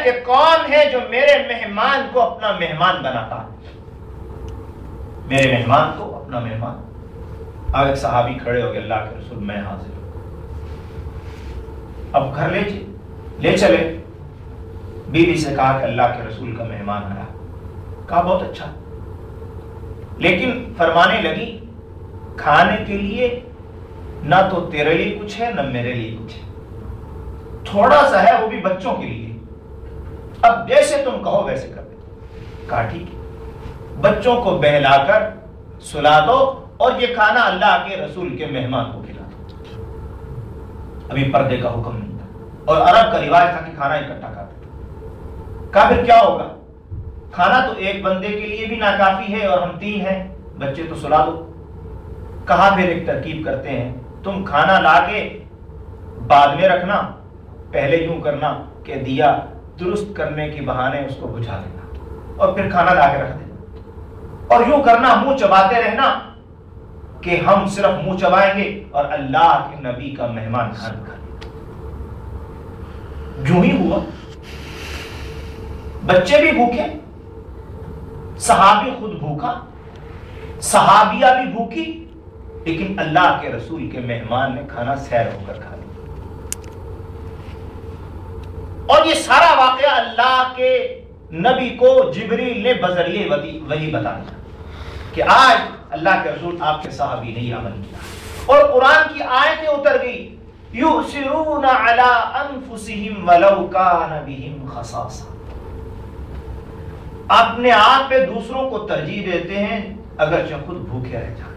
کہ کون ہے جو میرے مہمان کو اپنا مہمان بناتا ہے، میرے مہمان کو اپنا مہمان۔ اب ایک صحابی کھڑے ہو گئے، اللہ کے رسول میں حاضر ہوں، اب گھر لے چلے۔ بیوی سے کہا کہ اللہ کے رسول کا مہمان آیا۔ کہا بہت اچھا، لیکن فرمانے لگی کھانے کے لیے نہ تو تیرے لیے کچھ ہے نہ میرے لیے کچھ ہے، تھوڑا سا ہے وہ بھی بچوں کے لیے، اب جیسے تم کہو ویسے کر دے۔ کہا ٹھیک ہے، بچوں کو بہلا کر سلا دو اور یہ کھانا اللہ کے رسول کے مہمان کو کھلا دو۔ ابھی پردے کا حکم نہیں تھا اور عرب کا رواج تھا کہ کھانا اکٹھا کھاتے تھے۔ کہا پھر کیا ہوگا؟ کھانا تو ایک بندے کے لیے بھی ناکافی ہے اور ہم 3 ہیں، بچے تو سلا دو۔ کہا پھر ایک ترکیب کرتے ہیں، تم کھانا لا کے بعد میں رکھنا، پہلے یوں کرنا کہ دیا درست کرنے کے بہانے اس کو بجھا دینا اور پھر کھانا لا کے رکھ دینا، اور یوں کرنا منہ چباتے رہنا کہ ہم صرف منہ چبائیں گے اور اللہ کے نبی کا مہمان کھانا کھائیں گے۔ جو ہی ہوا، بچے بھی بھوکے، صحابی خود بھوکا، صحابیہ بھی بھوکی، لیکن اللہ کے رسول کے مہمان نے کھانا سیر ہو کر کھا لیا۔ اور یہ سارا واقعہ اللہ کے نبی کو جبریل نے بذریعہ وحی بتا دیا کہ آج اللہ کے رسول آپ کے صحابی نے یہ عمل کیا، اور قرآن کی آیتیں اتر گئی، یؤثرون علی انفسہم ولو کان بہم خصاصہ، اپنے آپ پہ دوسروں کو ترجیح دیتے ہیں اگرچہ خود بھوکے رہ جائیں۔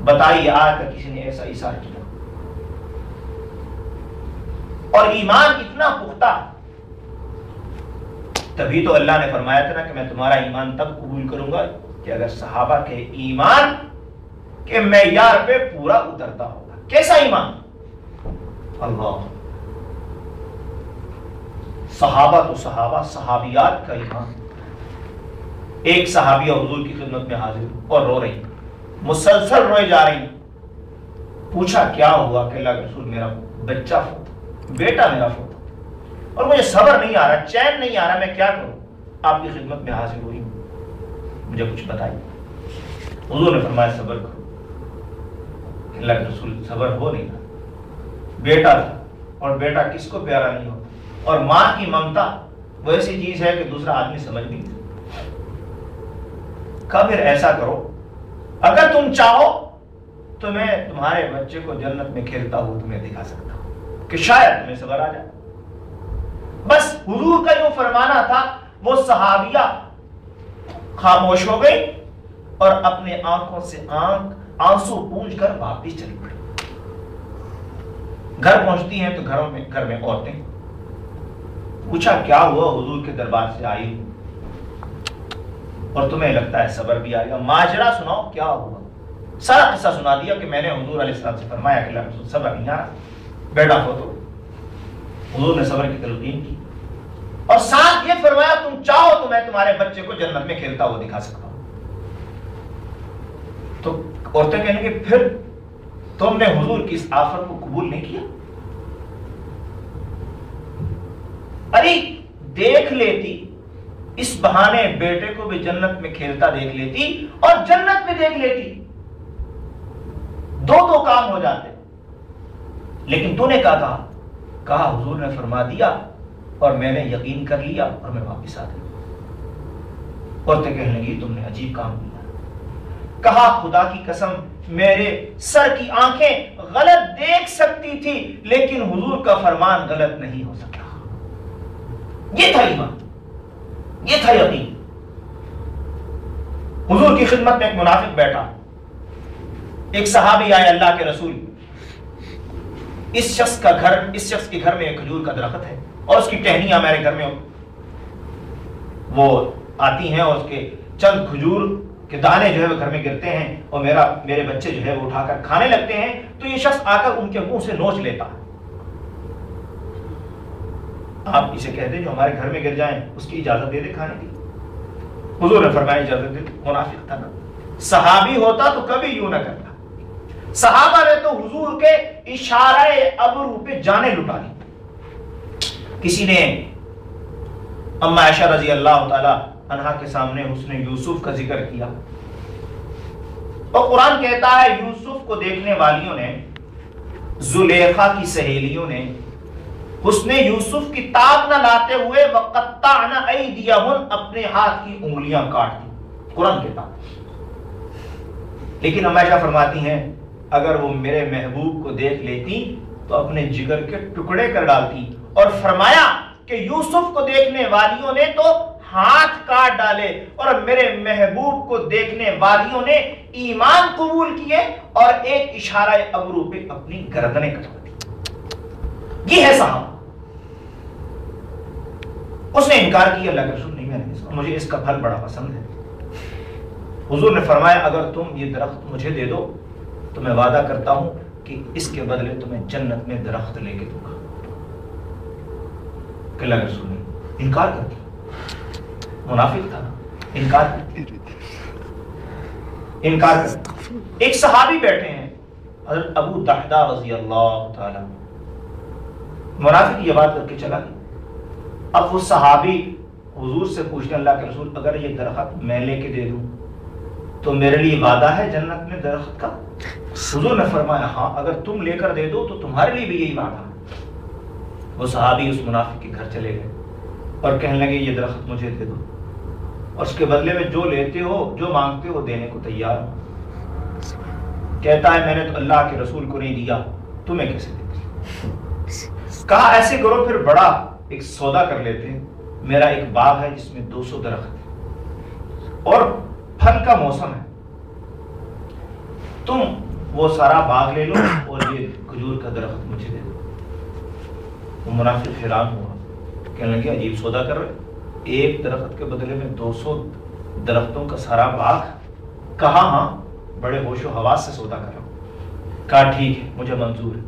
بتائیے آج تک کسی نے ایسا ایثار کیا؟ اور ایمان اتنا پختہ، تبھی تو اللہ نے فرمایا تھا نا کہ میں تمہارا ایمان تب قبول کروں گا کہ اگر صحابہ کے ایمان کے معیار پہ پورا اترتا ہوگا۔ کیسا ایمان؟ اللہ، صحابہ تو صحابہ، صحابیات کا ایمان۔ ایک صحابیہ حضور کی خدمت میں حاضر اور رو رہی، مسلسل روئے جا رہی۔ پوچھا کیا ہوا؟ کہ اللہ کے رسول میرا بچہ فوت، بیٹا میرا فوت، اور مجھے صبر نہیں آ رہا، چین نہیں آ رہا، میں کیا کروں؟ آپ کی خدمت میں حاضر ہوئی ہوں، مجھے کچھ بتائیے۔ حضور نے فرمایا صبر کرو۔ کہ اللہ کے رسول صبر ہو نہیں رہا، بیٹا تھا، اور بیٹا کس کو پیارا نہیں ہوتا، اور ماں کی ممتا وہ ایسی چیز ہے کہ دوسرا آدمی سمجھ نہیں سکتا۔ کہا پھر ایسا کرو، اگر تم چاہو تو میں تمہارے بچے کو جنت میں کھیلتا ہوں تمہیں دکھا سکتا ہوں کہ شاید تمہیں صبر آ جائے۔ بس حضور کا جو فرمانا تھا، وہ صحابیہ خاموش ہو گئی اور اپنے آنکھوں سے آنسو پونچھ کر واپس چلی پڑی۔ گھر پہنچتی ہیں تو گھر میں عورتیں، پوچھا کیا ہوا؟ حضور کے دربار سے آئی ہوں اور تمہیں لگتا ہے صبر بھی آ گیا، ماجرا سناؤ کیا ہوا۔ سارا قصہ سنا دیا کہ میں نے حضور علیہ السلام سے فرمایا کہ اللہ رسول صبر نہیں آ رہا، بیٹا ہو تو حضور نے صبر کی تلقین کی، اور ساتھ یہ فرمایا تم چاہو تو میں تمہارے بچے کو جنت میں کھیلتا ہوا دکھا سکتا ہوں۔ تو عورتیں کہنے کہ پھر تم نے حضور کی اس آفر کو قبول نہیں کیا؟ ارے دیکھ لیتی، اس بہانے بیٹے کو بھی جنت میں کھیلتا دیکھ لیتی اور جنت میں دیکھ لیتی، دو کام ہو جاتے۔ لیکن تو نے کہا حضور نے فرما دیا اور میں نے یقین کر لیا اور میں واپس آ گئی۔ عورتیں کہنے لگی تم نے عجیب کام کیا۔ کہا خدا کی قسم میرے سر کی آنکھیں غلط دیکھ سکتی تھی لیکن حضور کا فرمان غلط نہیں ہو سکتا۔ یہ تھا ایمان، یہ تھا یقین۔ حضور کی خدمت میں ایک منافق بیٹھا، ایک صحابی آئے اللہ کے رسول، اس شخص کے گھر میں ایک کھجور کا درخت ہے اور اس کی ٹہنیاں میرے گھر میں وہ آتی ہیں اور اس کے چند کھجور کے دانے جو ہے وہ گھر میں گرتے ہیں اور میرے بچے جو ہے وہ اٹھا کر کھانے لگتے ہیں، تو یہ شخص آ کر ان کے منہ سے نوچ لیتا ہے۔ آپ اسے کہتے ہیں جو ہمارے گھر میں گر جائیں اس کی اجازت دے دے کھانے کی۔ حضور نے فرمایا اجازت دے۔ منافق تھا نا، صحابی ہوتا تو کبھی یوں نہ کرتا۔ صحابہ نے تو حضور کے اشارہ ابرو پہ جانیں لٹا دی۔ کسی نے اما عائشہ رضی اللہ تعالی عنہا کے سامنے حسن یوسف کا ذکر کیا، اور قرآن کہتا ہے یوسف کو دیکھنے والیوں نے، زلیخا کی سہیلیوں نے حسن یوسف کی تاب نہ لاتے ہوئے وَقَطَّعْنَ أَيْدِيَهُنَّ اپنے ہاتھ کی انگلیاں کاٹ دی، قرآن کہتا ہے۔ لیکن اما عائشہ فرماتی ہیں اگر وہ میرے محبوب کو دیکھ لیتی تو اپنے جگر کے ٹکڑے کر ڈالتی، اور فرمایا کہ یوسف کو دیکھنے والیوں نے تو ہاتھ کاٹ ڈالے اور میرے محبوب کو دیکھنے والیوں نے ایمان قبول کیے اور ایک اشارہ ابرو پہ اپنی گردنیں کٹوا دی۔ یہ ہے صحابہ۔ اس نے انکار کیا، اللہ کے رسول نہیں، میں نہیں، مجھے اس کا پھل بڑا پسند ہے۔ حضور نے فرمایا اگر تم یہ درخت مجھے دے دو تو میں وعدہ کرتا ہوں کہ اس کے بدلے تمہیں جنت میں درخت لے کے دوں گا۔ کہ اللہ کے رسول نے انکار کر دیا، منافق تھا، انکار کر دیا۔ ایک صحابی بیٹھے ہیں حضرت ابو دحدہ رضی اللہ تعالی، منافق یہ بات کر کے چلا گیا۔ اب وہ صحابی حضور سے پوچھتے اللہ کے رسول اگر یہ درخت میں لے کے دے دوں تو میرے لیے وعدہ ہے جنت میں درخت کا؟ حضور نے فرمایا ہاں، اگر تم لے کر دے دو تو تمہارے لیے بھی یہی وعدہ ہے۔ وہ صحابی اس منافق کے گھر چلے گئے اور کہنے لگے یہ درخت مجھے دے دو، اور اس کے بدلے میں جو لیتے ہو، جو مانگتے ہو دینے کو تیار ہوں۔ کہتا ہے میں نے تو اللہ کے رسول کو نہیں دیا، تمہیں کیسے دیتے؟ کہا ایسے کرو پھر بڑا ایک سودا کر لیتے ہیں، میرا ایک باغ ہے جس میں 200 درخت ہے اور پھل کا موسم ہے، تم وہ سارا باغ لے لو اور یہ کھجور کا درخت مجھے دے دو۔ وہ منافق حیران ہوا، کہنے لگے عجیب سودا کر رہے، ایک درخت کے بدلے میں 200 درختوں کا سارا باغ؟ کہا ہاں، بڑے ہوش و حواس سے سودا کر رہا ہوں۔ کہا ٹھیک ہے، مجھے منظور ہے۔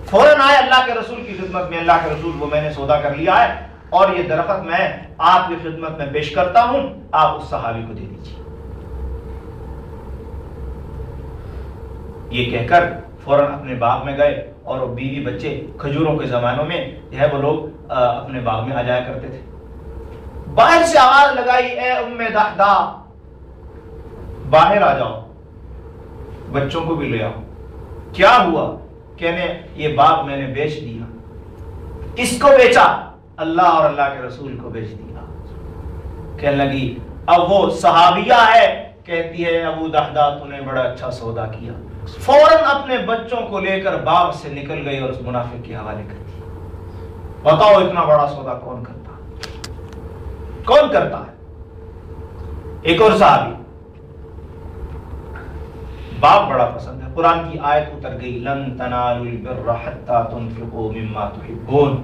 فوراً آئے اللہ کے رسول کی خدمت میں، اللہ کے رسول وہ میں نے سودا کر لیا ہے اور یہ درخت میں آپ کی خدمت میں پیش کرتا ہوں، آپ اس صحابی کو دے دیجیے۔ یہ کہہ کر فوراً اپنے باغ میں گئے، اور وہ بیوی بچے کھجوروں کے زمانوں میں جو ہے وہ لوگ اپنے باغ میں آ جایا کرتے تھے۔ باہر سے آواز لگائی اے ام دحدہ باہر آ جاؤ، بچوں کو بھی لے آؤ۔ کیا ہوا؟ کہنے یہ باغ میں نے بیچ دیا۔ کس کو بیچا؟ اللہ اور اللہ کے رسول کو بیچ دیا۔ کہنے لگی اب وہ صحابیہ ہے، کہتی ہے ابو دحدہ تو نے بڑا اچھا سودا کیا۔ فوراً اپنے بچوں کو لے کر باغ سے نکل گئی اور اس منافق کے حوالے کر دیا۔ بتاؤ اتنا بڑا سودا کون کرتا ہے؟ کون کرتا ہے؟ ایک اور صحابی، باغ بڑا پسند ہے، قرآن کی آیت اتر گئی لن تنالوا البر حتى تنفقوا مما تحبون،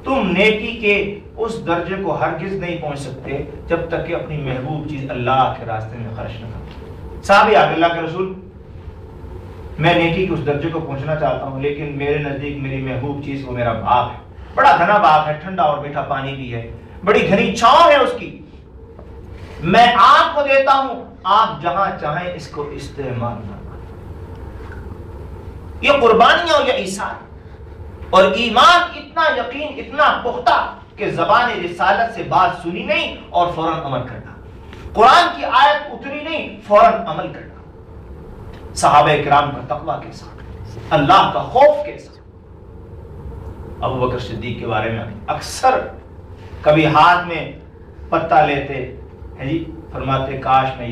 تم نیکی کے اس درجے کو ہرگز نہیں پہنچ سکتے جب تک کہ اپنی محبوب چیز اللہ کے راستے میں خرچ نہ کرو۔ صحابی آگے اللہ کے رسول میں نیکی کے اس درجے کو پہنچنا چاہتا ہوں، لیکن میرے نزدیک میری محبوب چیز وہ میرا باغ ہے، بڑا گھنا باغ ہے، ٹھنڈا اور میٹھا پانی بھی ہے، بڑی گھنی چھاؤں ہے اس کی، میں آپ کو دیتا ہوں، آپ جہاں چاہیں اس کو استعمال کریں۔ یہ قربانیاں اور یہ ایثار اور ایمان اتنا یقین، اتنا پختہ کہ زبان رسالت سے بات سنی نہیں اور فوراً عمل کرنا، قرآن کی آیت اتری نہیں فوراً عمل کرنا، صحابہ کرام کا تقویٰ کے ساتھ، اللہ کا خوف کے ساتھ۔ ابو بکر صدیق کے بارے میں اکثر کبھی ہاتھ میں پتہ لیتے ہیں جی، فرماتے کاش میں